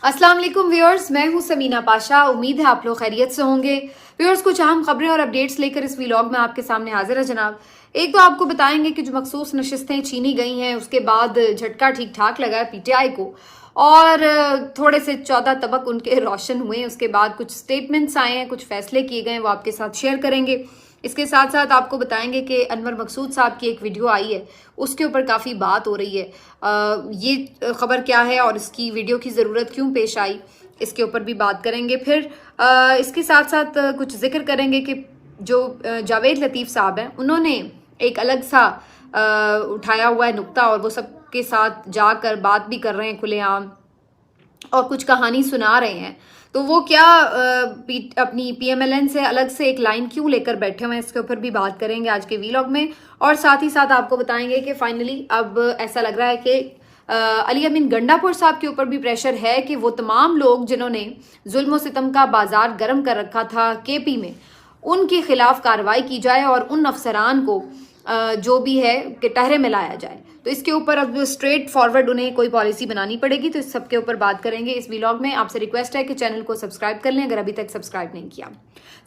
अस्सलाम वालेकुम व्यूअर्स, मैं हूं समीना पाशा। उम्मीद है आप लोग खैरियत से होंगे। व्यूअर्स, कुछ अहम खबरें और अपडेट्स लेकर इस व्लॉग में आपके सामने हाजिर है जनाब। एक तो आपको बताएंगे कि जो मखसूस नशिस्तें छीनी गई हैं उसके बाद झटका ठीक ठाक लगा है पीटीआई को, और थोड़े से 14 तबक उनके रोशन हुए। उसके बाद कुछ स्टेटमेंट्स आए हैं, कुछ फैसले किए गए हैं, वो आपके साथ शेयर करेंगे। इसके साथ साथ आपको बताएंगे कि अनवर मकसूद साहब की एक वीडियो आई है, उसके ऊपर काफ़ी बात हो रही है। ये खबर क्या है और इसकी वीडियो की ज़रूरत क्यों पेश आई, इसके ऊपर भी बात करेंगे। फिर इसके साथ साथ कुछ जिक्र करेंगे कि जो जावेद लतीफ़ साहब हैं, उन्होंने एक अलग सा उठाया हुआ है नुक्ता, और वो सबके साथ जाकर बात भी कर रहे हैं खुलेआम, और कुछ कहानी सुना रहे हैं। तो वो क्या अपनी पीएमएलएन से अलग से एक लाइन क्यों लेकर बैठे हुए हैं, इसके ऊपर भी बात करेंगे आज के व्लॉग में। और साथ ही साथ आपको बताएंगे कि फाइनली अब ऐसा लग रहा है कि अली अमीन गंडापुर साहब के ऊपर भी प्रेशर है कि वो तमाम लोग जिन्होंने जुल्म सितम का बाजार गर्म कर रखा था केपी में, उनके खिलाफ कार्रवाई की जाए और उन अफसरान को जो भी है कि टहरे में लाया जाए। तो इसके ऊपर अब स्ट्रेट फॉरवर्ड उन्हें कोई पॉलिसी बनानी पड़ेगी। तो इस सब के ऊपर बात करेंगे इस व्लॉग में। आपसे रिक्वेस्ट है कि चैनल को सब्सक्राइब कर लें अगर अभी तक सब्सक्राइब नहीं किया।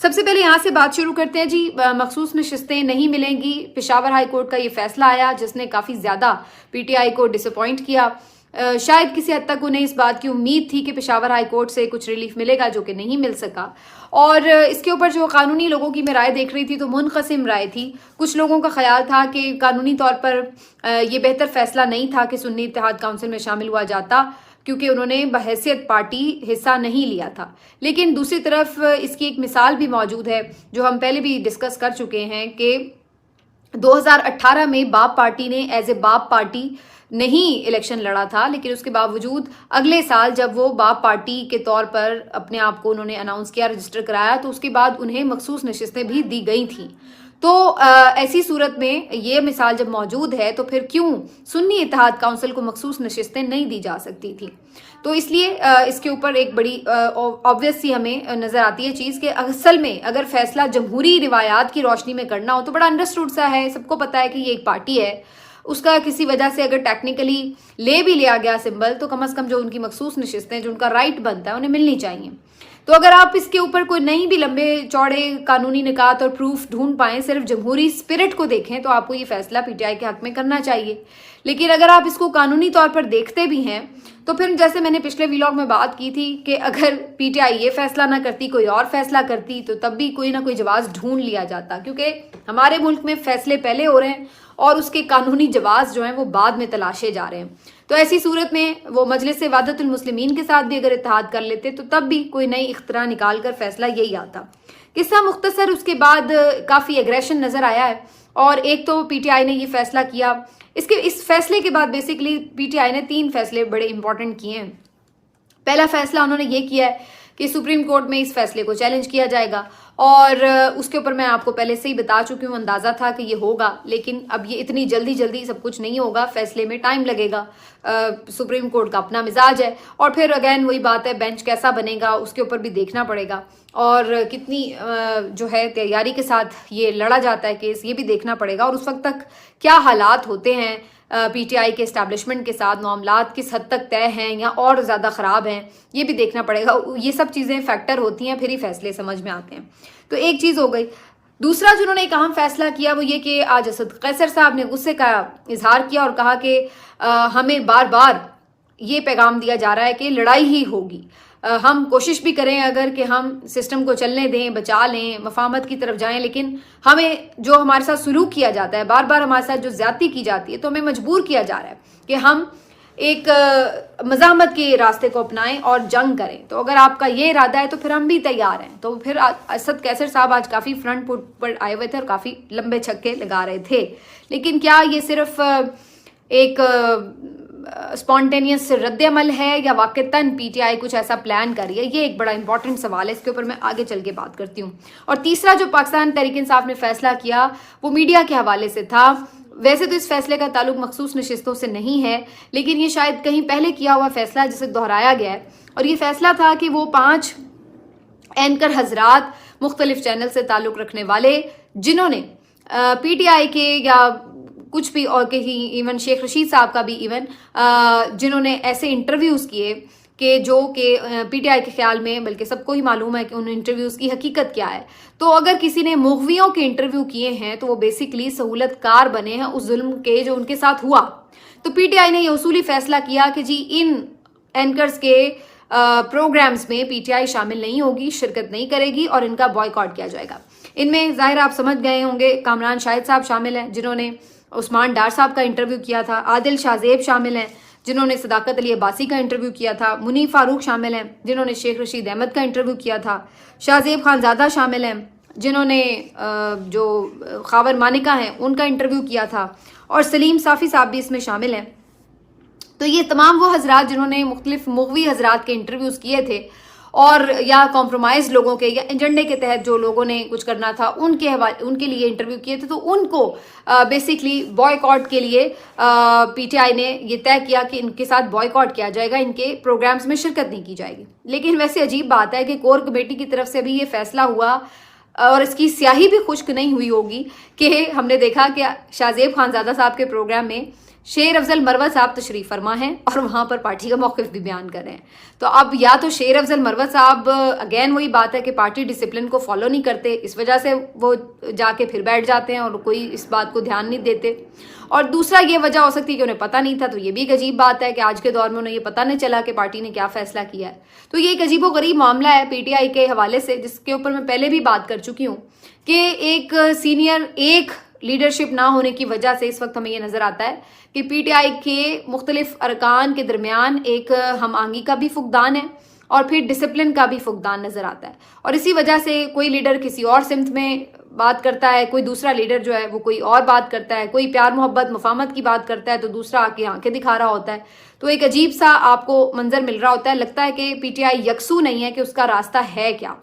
सबसे पहले यहाँ से बात शुरू करते हैं जी। मखसूस नशिस्तें नहीं मिलेंगी, पेशावर हाई कोर्ट का ये फैसला आया जिसने काफी ज्यादा पीटीआई को डिसअपॉइंट किया। शायद किसी हद तक उन्हें इस बात की उम्मीद थी कि पेशावर हाई कोर्ट से कुछ रिलीफ मिलेगा, जो कि नहीं मिल सका। और इसके ऊपर जो कानूनी लोगों की मैं राय देख रही थी तो मुनक़सिम राय थी। कुछ लोगों का ख्याल था कि कानूनी तौर पर ये बेहतर फैसला नहीं था कि सुन्नी इत्तेहाद काउंसिल में शामिल हुआ जाता, क्योंकि उन्होंने बहैसियत पार्टी हिस्सा नहीं लिया था। लेकिन दूसरी तरफ इसकी एक मिसाल भी मौजूद है जो हम पहले भी डिस्कस कर चुके हैं कि 2018 में बाप पार्टी ने एज ए बाप पार्टी नहीं इलेक्शन लड़ा था, लेकिन उसके बावजूद अगले साल जब वो बाप पार्टी के तौर पर अपने आप को उन्होंने अनाउंस किया, रजिस्टर कराया, तो उसके बाद उन्हें मखसूस नशिस्तें भी दी गई थी। तो ऐसी सूरत में ये मिसाल जब मौजूद है तो फिर क्यों सुन्नी इत्तेहाद काउंसिल को मखसूस नशिस्तें नहीं दी जा सकती थी। तो इसलिए इसके ऊपर एक बड़ी ऑब्वियस सी हमें नजर आती है चीज कि असल में अगर फैसला जमहूरी रिवायात की रोशनी में करना हो तो बड़ा अंडरस्टूड सा है, सबको पता है कि ये एक पार्टी है, उसका किसी वजह से अगर टेक्निकली ले भी लिया गया सिंबल, तो कम से कम जो उनकी मखसूस नशिस्तें जो उनका राइट बनता है उन्हें मिलनी चाहिए। तो अगर आप इसके ऊपर कोई नहीं भी लंबे चौड़े कानूनी निकात और प्रूफ ढूंढ पाए, सिर्फ जमहूरी स्पिरिट को देखें, तो आपको ये फैसला पीटीआई के हक में करना चाहिए। लेकिन अगर आप इसको कानूनी तौर पर देखते भी हैं तो फिर जैसे मैंने पिछले व्लॉग में बात की थी कि अगर पीटीआई ये फैसला ना करती, कोई और फैसला करती, तो तब भी कोई ना कोई जवाब ढूंढ लिया जाता, क्योंकि हमारे मुल्क में फैसले पहले हो रहे हैं और उसके कानूनी जवाब जो हैं वो बाद में तलाशे जा रहे हैं। तो ऐसी सूरत में वो मजलिस वहदतुल मुस्लिमीन के साथ भी अगर इत्तेहाद कर लेते तो तब भी कोई नई इख्तरा निकाल कर फैसला यही आता। किस्सा मुख्तसर, उसके बाद काफ़ी एग्रेशन नज़र आया है। और एक तो पीटीआई ने ये फैसला किया, इस फैसले के बाद बेसिकली पीटीआई ने 3 फैसले बड़े इंपॉर्टेंट किए हैं। पहला फैसला उन्होंने ये किया है कि सुप्रीम कोर्ट में इस फैसले को चैलेंज किया जाएगा, और उसके ऊपर मैं आपको पहले से ही बता चुकी हूँ, अंदाजा था कि ये होगा, लेकिन अब ये इतनी जल्दी जल्दी सब कुछ नहीं होगा, फैसले में टाइम लगेगा। सुप्रीम कोर्ट का अपना मिजाज है, और फिर अगेन वही बात है, बेंच कैसा बनेगा उसके ऊपर भी देखना पड़ेगा, और कितनी जो है तैयारी के साथ ये लड़ा जाता है केस, ये भी देखना पड़ेगा, और उस वक्त तक क्या हालात होते हैं पीटीआई के एस्टैब्लिशमेंट के साथ, मामलात किस हद तक तय हैं या और ज़्यादा ख़राब हैं, ये भी देखना पड़ेगा। ये सब चीज़ें फैक्टर होती हैं, फिर ही फैसले समझ में आते हैं। तो एक चीज़ हो गई। दूसरा जो उन्होंने एक अहम फैसला किया वो ये कि आज असद कैसर साहब ने गुस्से का इजहार किया और कहा कि हमें बार बार ये पैगाम दिया जा रहा है कि लड़ाई ही होगी, हम कोशिश भी करें अगर कि हम सिस्टम को चलने दें, बचा लें, मफाहमत की तरफ जाएं, लेकिन हमें जो हमारे साथ सुलूक किया जाता है, बार बार हमारे साथ जो ज्यादती की जाती है, तो हमें मजबूर किया जा रहा है कि हम एक मज़ाहमत के रास्ते को अपनाएं और जंग करें। तो अगर आपका ये इरादा है तो फिर हम भी तैयार हैं। तो फिर असद कैसर साहब आज काफ़ी फ्रंट फुट पर आए हुए थे और काफ़ी लंबे छक्के लगा रहे थे। लेकिन क्या ये सिर्फ एक स्पॉन्टेनियस रद्द अमल है या वाकईतन पीटीआई कुछ ऐसा प्लान कर रही है, ये एक बड़ा इंपॉर्टेंट सवाल है, इसके ऊपर मैं आगे चल के बात करती हूँ। और तीसरा जो पाकिस्तान तहरीक इंसाफ ने फैसला किया वो मीडिया के हवाले से था। वैसे तो इस फैसले का ताल्लुक मखसूस नशिस्तों से नहीं है, लेकिन ये शायद कहीं पहले किया हुआ फैसला जिसे दोहराया गया है, और ये फैसला था कि वो 5 एंकर हजरात मुख्तलिफ चैनल से ताल्लुक रखने वाले जिन्होंने पीटीआई के या कुछ भी और कहीं इवन शेख रशीद साहब का भी इवन जिन्होंने ऐसे इंटरव्यूज किए कि जो कि पीटीआई के ख्याल में, बल्कि सबको ही मालूम है कि उन इंटरव्यूज की हकीकत क्या है। तो अगर किसी ने मुग़वियों के इंटरव्यू किए हैं तो वो बेसिकली सहूलतकार बने हैं उस जुल्म के जो उनके साथ हुआ। तो पीटीआई ने यह उसूली फैसला किया कि जी इन एंकर्स के प्रोग्राम्स में पीटीआई शामिल नहीं होगी, शिरकत नहीं करेगी और इनका बॉयकॉट किया जाएगा। इनमें जाहिर आप समझ गए होंगे कामरान शाहिद साहब शामिल हैं जिन्होंने उस्मान डार साहब का इंटरव्यू किया था, आदिल शाहजेब शामिल हैं जिन्होंने सदाकत अली अब्बासी का इंटरव्यू किया था, मुनीफ फारूक शामिल हैं जिन्होंने शेख रशीद अहमद का इंटरव्यू किया था, शाहजेब खानजादा शामिल हैं जिन्होंने जो खावर मानिका हैं उनका इंटरव्यू किया था, और सलीम साफ़ी साहब भी इसमें शामिल हैं। तो ये तमाम वो हजरात जिन्होंने मुख्तलिफ मुग़वी हजरात के इंटरव्यूज़ किए थे और या कॉम्प्रोमाइज लोगों के या एजेंडे के तहत जो लोगों ने कुछ करना था उनके लिए इंटरव्यू किए थे, तो उनको बेसिकली बॉयकॉट के लिए पीटीआई ने ये तय किया कि इनके साथ बॉयकॉट किया जाएगा, इनके प्रोग्राम्स में शिरकत नहीं की जाएगी। लेकिन वैसे अजीब बात है कि कोर कमेटी की तरफ से भी ये फैसला हुआ और इसकी स्याही भी खुश्क नहीं हुई होगी कि हमने देखा कि शाहजेब खानजादा साहब के प्रोग्राम में शेर अफजल मरवत साहब तशरीफ फरमा हैं और वहां पर पार्टी का मौक़िफ़ भी बयान कर रहे हैं। तो अब या तो शेर अफजल मरवत साहब अगेन वही बात है कि पार्टी डिसिप्लिन को फॉलो नहीं करते, इस वजह से वो जाके फिर बैठ जाते हैं और कोई इस बात को ध्यान नहीं देते, और दूसरा ये वजह हो सकती है कि उन्हें पता नहीं था। तो ये भी एक अजीब बात है कि आज के दौर में उन्हें ये पता नहीं चला कि पार्टी ने क्या फैसला किया है। तो ये एक अजीबो गरीब मामला है पीटीआई के हवाले से, जिसके ऊपर मैं पहले भी बात कर चुकी हूँ कि एक सीनियर एक लीडरशिप ना होने की वजह से इस वक्त हमें यह नजर आता है कि पीटीआई के मुख्तलिफ अरकान के दरमियान एक हम आंगी का भी फुकदान है और फिर डिसिप्लिन का भी फुकदान नजर आता है। और इसी वजह से कोई लीडर किसी और सिमत में बात करता है, कोई दूसरा लीडर जो है वो कोई और बात करता है, कोई प्यार मोहब्बत मफामत की बात करता है तो दूसरा आके आंखें दिखा रहा होता है। तो एक अजीब सा आपको मंजर मिल रहा होता है, लगता है कि पीटीआई यकसू नहीं है कि उसका रास्ता है क्या।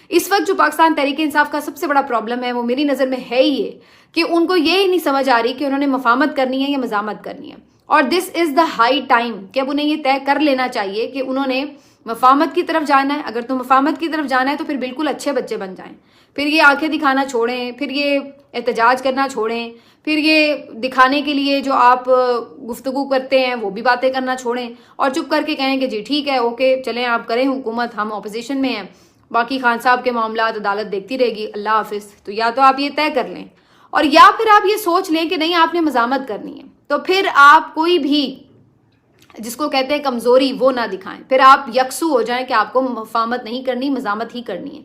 इस वक्त जो पाकिस्तान तहरीक इंसाफ का सबसे बड़ा प्रॉब्लम है वो मेरी नज़र में है ही है कि उनको ये ही नहीं समझ आ रही कि उन्होंने मफामत करनी है या मजामत करनी है। और this is the high time कि अब उन्हें ये तय कर लेना चाहिए कि उन्होंने मफामत की तरफ जाना है। अगर तो मफामत की तरफ जाना है तो फिर बिल्कुल अच्छे बच्चे बन जाएं, फिर ये आंखें दिखाना छोड़ें, फिर ये एहतजाज करना छोड़ें, फिर ये दिखाने के लिए जो आप गुफ्तगू करते हैं वो भी बातें करना छोड़ें और चुप करके कहें कि जी ठीक है, ओके चलें आप करें हुकूमत, हम अपोजिशन में हैं, बाकी खान साहब के मामला अदालत देखती रहेगी, अल्लाह हाफिज। तो या तो आप ये तय कर लें और या फिर आप ये सोच लें कि नहीं आपने मजामत करनी है, तो फिर आप कोई भी जिसको कहते हैं कमजोरी वो ना दिखाएं, फिर आप यकसू हो जाएं कि आपको मफामत नहीं करनी, मजामत ही करनी है,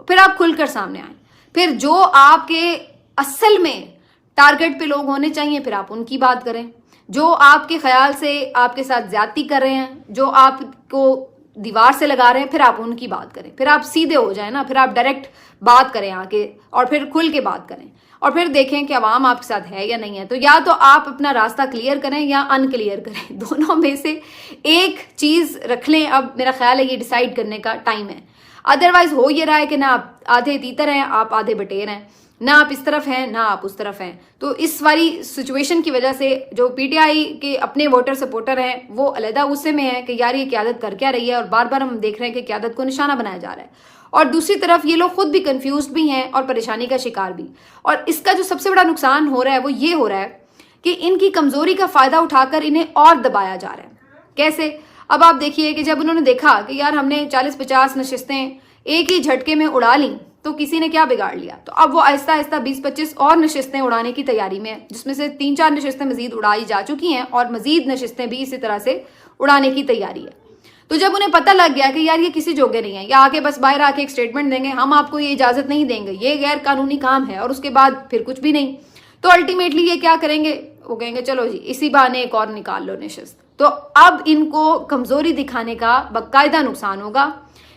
फिर आप खुलकर सामने आए। फिर जो आपके असल में टारगेट पे लोग होने चाहिए फिर आप उनकी बात करें, जो आपके ख्याल से आपके साथ ज्यादती कर रहे हैं, जो आपको दीवार से लगा रहे हैं, फिर आप उनकी बात करें, फिर आप सीधे हो जाए ना, फिर आप डायरेक्ट बात करें आके और फिर खुल के बात करें और फिर देखें कि अवाम आपके साथ है या नहीं है। तो या तो आप अपना रास्ता क्लियर करें या अनक्लियर करें, दोनों में से एक चीज रख लें। अब मेरा ख्याल है ये डिसाइड करने का टाइम है। अदरवाइज हो ये रहा है कि ना आप आधे तीतर हैं, आप आधे बटेर हैं, ना आप इस तरफ हैं ना आप उस तरफ हैं। तो इस वाली सिचुएशन की वजह से जो पीटीआई के अपने वोटर सपोर्टर हैं वो अलहदा गुस्से में है कि यार ये क़यादत कर क्या रही है, और बार बार हम देख रहे हैं कि क़यादत को निशाना बनाया जा रहा है। और दूसरी तरफ ये लोग खुद भी कंफ्यूज भी हैं और परेशानी का शिकार भी। और इसका जो सबसे बड़ा नुकसान हो रहा है वो ये हो रहा है कि इनकी कमजोरी का फायदा उठाकर इन्हें और दबाया जा रहा है। कैसे? अब आप देखिए कि जब उन्होंने देखा कि यार हमने 40-50 नशिस्तें एक ही झटके में उड़ा ली तो किसी ने क्या बिगाड़ लिया, तो अब वो आहिस्ता आहिस्ता 20-25 और नशिस्तें उड़ाने की तैयारी में है, जिसमें से 3-4 नशिस्तें मजीद उड़ाई जा चुकी हैं और मजीद नशिस्तें भी इसी तरह से उड़ाने की तैयारी है। तो जब उन्हें पता लग गया कि यार ये किसी जोगे नहीं है, या आके बस बाहर आके एक स्टेटमेंट देंगे हम आपको ये इजाजत नहीं देंगे, ये गैर कानूनी काम है, और उसके बाद फिर कुछ भी नहीं, तो अल्टीमेटली ये क्या करेंगे, वो कहेंगे चलो जी इसी बहाने एक और निकाल लो नशिस्त। तो अब इनको कमजोरी दिखाने का बाकायदा नुकसान होगा,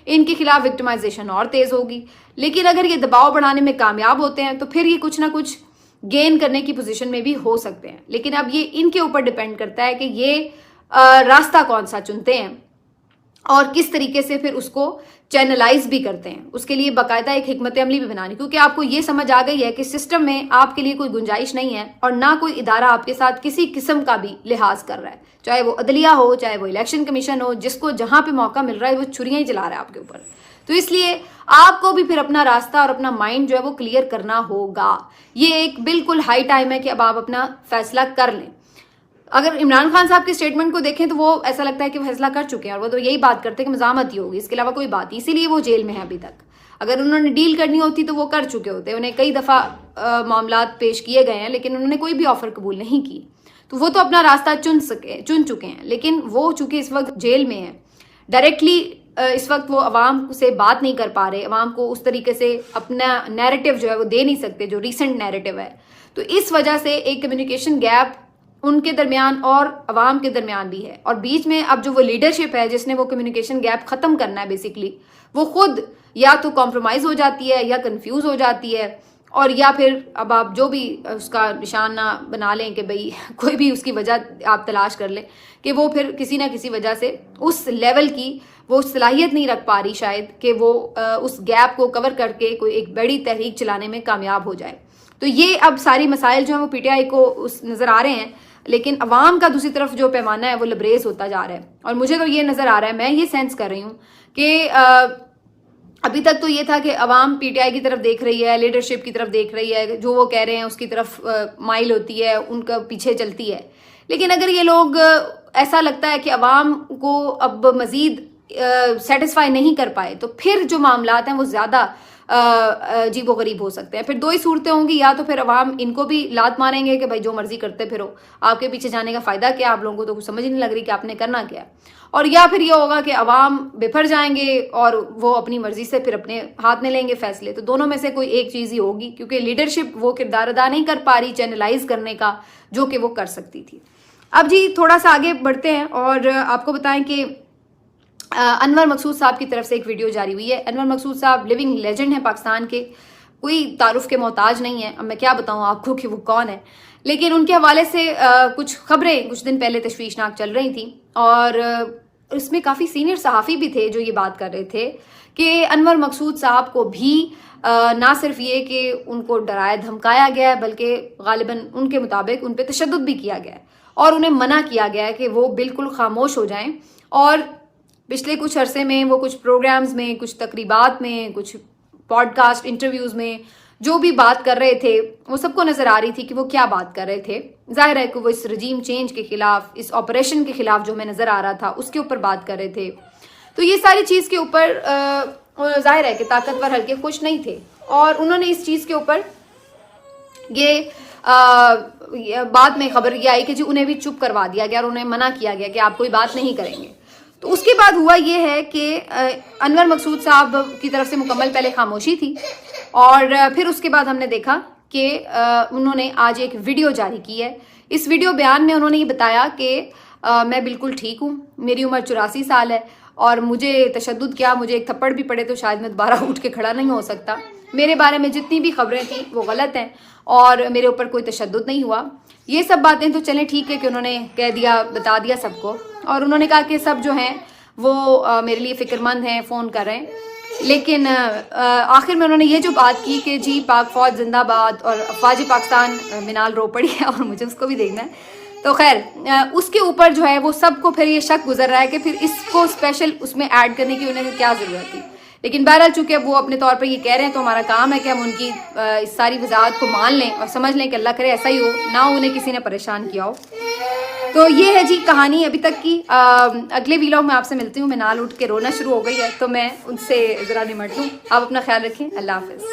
इनके खिलाफ विक्टिमाइजेशन और तेज होगी। लेकिन अगर ये दबाव बढ़ाने में कामयाब होते हैं तो फिर ये कुछ ना कुछ गेन करने की पोजीशन में भी हो सकते हैं। लेकिन अब ये इनके ऊपर डिपेंड करता है कि ये रास्ता कौन सा चुनते हैं और किस तरीके से फिर उसको चैनलाइज भी करते हैं। उसके लिए बाकायदा एक हिकमत अमली भी बनानी, क्योंकि आपको ये समझ आ गई है कि सिस्टम में आपके लिए कोई गुंजाइश नहीं है और ना कोई इदारा आपके साथ किसी किस्म का भी लिहाज कर रहा है, चाहे वो अदलिया हो, चाहे वो इलेक्शन कमीशन हो, जिसको जहां पे मौका मिल रहा है वो छुरियां ही चला रहा है आपके ऊपर। तो इसलिए आपको भी फिर अपना रास्ता और अपना माइंड जो है वो क्लियर करना होगा। ये एक बिल्कुल हाई टाइम है कि अब आप अपना फैसला कर लें। अगर इमरान खान साहब के स्टेटमेंट को देखें तो वो ऐसा लगता है कि वो फैसला कर चुके हैं और वो तो यही बात करते हैं कि मज़ामत ही होगी, इसके अलावा कोई बात नहीं, इसीलिए वो जेल में है अभी तक। अगर उन्होंने डील करनी होती तो वो कर चुके होते, उन्हें कई दफ़ा मामलात पेश किए गए हैं लेकिन उन्होंने कोई भी ऑफर कबूल नहीं की, तो वो तो अपना रास्ता चुन चुके हैं। लेकिन वो चूंकि इस वक्त जेल में है, डायरेक्टली इस वक्त वो अवाम से बात नहीं कर पा रहे, अवाम को उस तरीके से अपना नैरेटिव जो है वो दे नहीं सकते जो रिसेंट नैरेटिव है। तो इस वजह से एक कम्युनिकेशन गैप उनके दरमियान और अवाम के दरमियान भी है, और बीच में अब जो वो लीडरशिप है जिसने वो कम्युनिकेशन गैप खत्म करना है बेसिकली, वो खुद या तो कॉम्प्रोमाइज हो जाती है या कंफ्यूज हो जाती है, और या फिर अब आप जो भी उसका निशाना बना लें कि भाई कोई भी उसकी वजह आप तलाश कर लें कि वो फिर किसी ना किसी वजह से उस लेवल की वो सलाहियत नहीं रख पा रही शायद कि वो उस गैप को कवर करके कोई एक बड़ी तहरीक चलाने में कामयाब हो जाए। तो ये अब सारी मसाइल जो हैं वो पीटीआई को उस नज़र आ रहे हैं, लेकिन अवाम का दूसरी तरफ जो पैमाना है वो लबरेज होता जा रहा है। और मुझे तो ये नज़र आ रहा है, मैं ये सेंस कर रही हूँ कि अभी तक तो ये था कि अवाम पीटीआई की तरफ देख रही है, लीडरशिप की तरफ देख रही है, जो वो कह रहे हैं उसकी तरफ माइल होती है, उनका पीछे चलती है। लेकिन अगर ये लोग ऐसा लगता है कि अवाम को अब मजीद सेटिस्फाई नहीं कर पाए तो फिर जो मामलात हैं वो ज़्यादा अजीबो गरीब हो सकते हैं। फिर दो ही सूरतें होंगी, या तो फिर अवाम इनको भी लात मारेंगे कि भाई जो मर्जी करते फिरो, आपके पीछे जाने का फ़ायदा क्या, आप लोगों को तो कुछ समझ ही नहीं लग रही कि आपने करना क्या, और या फिर ये होगा कि अवाम बिफर जाएंगे और वो अपनी मर्जी से फिर अपने हाथ में लेंगे फैसले। तो दोनों में से कोई एक चीज़ ही होगी, क्योंकि लीडरशिप वो किरदार अदा नहीं कर पा रही चैनलाइज करने का जो कि वो कर सकती थी। अब जी थोड़ा सा आगे बढ़ते हैं और आपको बताएं कि अनवर मकसूद साहब की तरफ से एक वीडियो जारी हुई है। अनवर मकसूद साहब लिविंग लेजेंड हैं पाकिस्तान के, कोई तारुफ के मोहताज नहीं है। अब मैं क्या बताऊं आपको कि वो कौन है, लेकिन उनके हवाले से कुछ खबरें कुछ दिन पहले तशवीशनाक चल रही थी, और इसमें काफ़ी सीनियर सहाफ़ी भी थे जो ये बात कर रहे थे कि अनवर मकसूद साहब को भी ना सिर्फ ये कि उनको डराया धमकाया गया है, बल्कि गालिबन उनके मुताबिक उन पर तशद्दुद भी किया गया है और उन्हें मना किया गया है कि वो बिल्कुल खामोश हो जाएं। और पिछले कुछ अरसे में वो कुछ प्रोग्राम्स में, कुछ तकरीबात में, कुछ पॉडकास्ट इंटरव्यूज़ में जो भी बात कर रहे थे वो सबको नज़र आ रही थी कि वो क्या बात कर रहे थे। जाहिर है कि वो इस रजीम चेंज के ख़िलाफ़, इस ऑपरेशन के ख़िलाफ़ जो हमें नज़र आ रहा था उसके ऊपर बात कर रहे थे। तो ये सारी चीज़ के ऊपर जाहिर है कि ताकतवर हल्के खुश नहीं थे, और उन्होंने इस चीज़ के ऊपर ये बाद में खबर ये आई कि जी उन्हें भी चुप करवा दिया गया और उन्हें मना किया गया कि आप कोई बात नहीं करेंगे। तो उसके बाद हुआ ये है कि अनवर मकसूद साहब की तरफ से मुकम्मल पहले खामोशी थी, और फिर उसके बाद हमने देखा कि उन्होंने आज एक वीडियो जारी की है। इस वीडियो बयान में उन्होंने ये बताया कि मैं बिल्कुल ठीक हूँ, मेरी उम्र 84 साल है और मुझे तशद्दुद क्या, मुझे एक थप्पड़ भी पड़े तो शायद मैं दोबारा उठ के खड़ा नहीं हो सकता। मेरे बारे में जितनी भी खबरें थी वो गलत हैं और मेरे ऊपर कोई तशद्दुद नहीं हुआ। ये सब बातें तो चलें ठीक है कि उन्होंने कह दिया, बता दिया सबको, और उन्होंने कहा कि सब जो हैं वो मेरे लिए फ़िक्रमंद हैं, फ़ोन कर रहे हैं। लेकिन आखिर में उन्होंने ये जो बात की कि जी पाक फ़ौज जिंदाबाद और अफवाज पाकिस्तान मिनाल रो पड़ी है और मुझे उसको भी देखना है, तो खैर उसके ऊपर जो है वो सबको फिर ये शक गुजर रहा है कि फिर इसको स्पेशल उसमें ऐड करने की उन्हें क्या ज़रूरत थी। लेकिन बहरहाल चूँकि अब वो अपने तौर पर ये कह रहे हैं तो हमारा काम है कि हम उनकी इस सारी वजाहत को मान लें और समझ लें कि अल्लाह करे ऐसा ही हो, ना उन्हें किसी ने परेशान किया हो। तो ये है जी कहानी अभी तक की। अगले वीलॉग में आपसे मिलती हूँ। मैं नाल उठ के रोना शुरू हो गई है तो मैं उनसे ज़रा निमट लूँ। आप अपना ख्याल रखें। अल्लाह हाफ़िज़।